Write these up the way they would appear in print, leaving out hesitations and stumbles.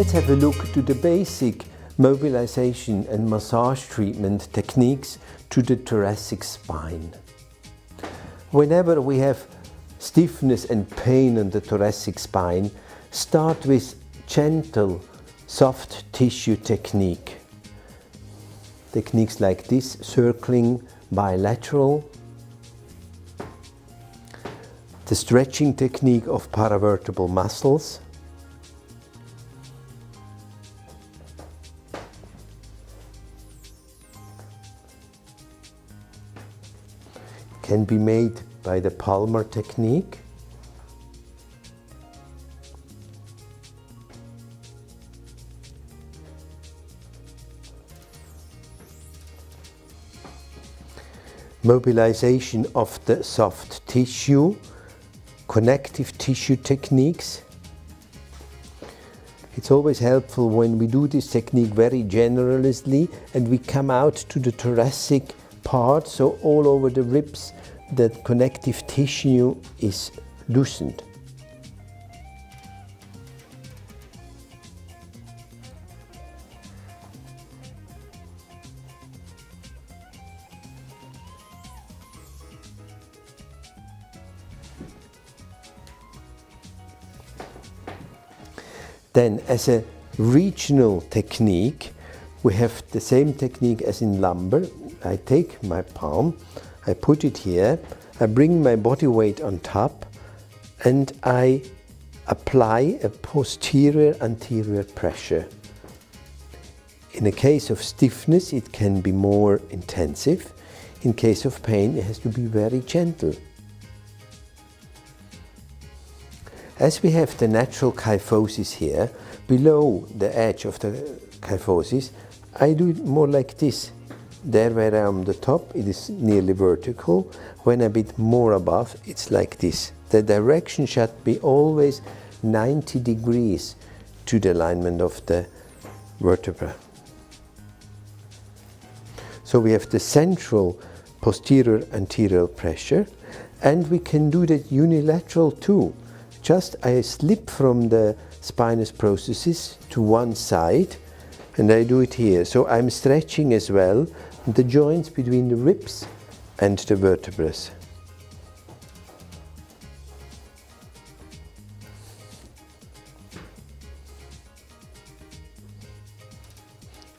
Let's have a look to the basic mobilization and massage treatment techniques to the thoracic spine. Whenever we have stiffness and pain on the thoracic spine, start with gentle, soft tissue technique. Techniques like this, circling bilateral, the stretching technique of paravertebral muscles, can be made by the Palmar technique. Mobilization of the soft tissue, connective tissue techniques. It's always helpful when we do this technique very generously and we come out to the thoracic part, so all over the ribs the connective tissue is loosened. Then, as a regional technique, we have the same technique as in lumbar. I take my palm, I put it here, I bring my body weight on top, and I apply a posterior-anterior pressure. In a case of stiffness, it can be more intensive. In case of pain, it has to be very gentle. As we have the natural kyphosis here, below the edge of the kyphosis, I do it more like this. There where I am on the top, it is nearly vertical. When a bit more above, it's like this. The direction should be always 90 degrees to the alignment of the vertebra. So we have the central posterior-anterior pressure, and we can do that unilateral too. Just I slip from the spinous processes to one side, and I do it here. So I'm stretching as well the joints between the ribs and the vertebrae.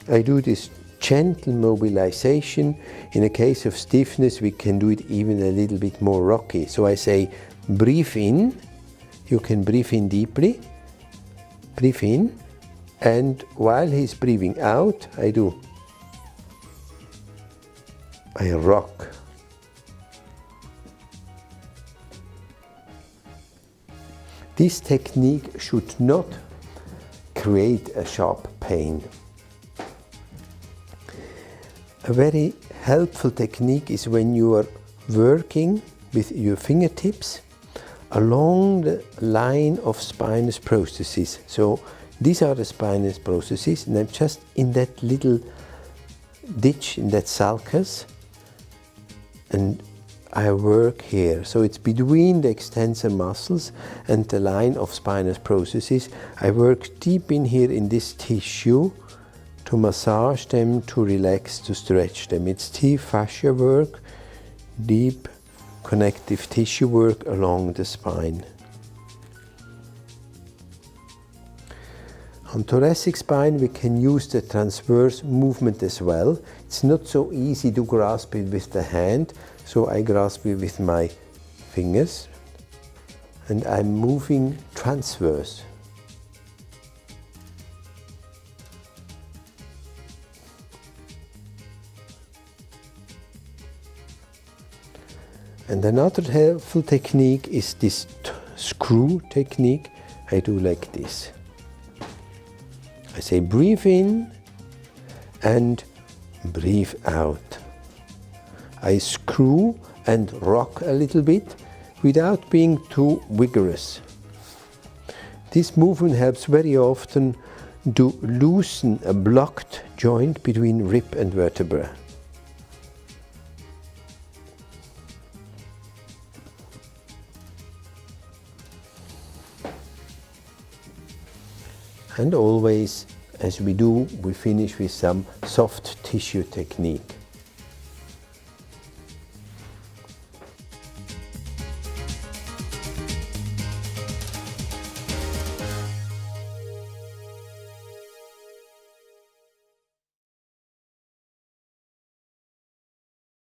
I do this gentle mobilization. In a case of stiffness, we can do it even a little bit more rocky. So I say, breathe in. You can breathe in deeply. Breathe in. And while he's breathing out, I rock. This technique should not create a sharp pain. A very helpful technique is when you are working with your fingertips along the line of spinous processes. So these are the spinous processes, and I'm just in that little ditch, in that sulcus, and I work here. So it's between the extensor muscles and the line of spinous processes. I work deep in here in this tissue to massage them, to relax, to stretch them. It's deep fascia work, deep connective tissue work along the spine. On thoracic spine, we can use the transverse movement as well. It's not so easy to grasp it with the hand, so I grasp it with my fingers, and I'm moving transverse. And another helpful technique is this screw technique. I do like this. I say breathe in and breathe out. I screw and rock a little bit without being too vigorous. This movement helps very often to loosen a blocked joint between rib and vertebra. And always, as we do, we finish with some soft tissue technique.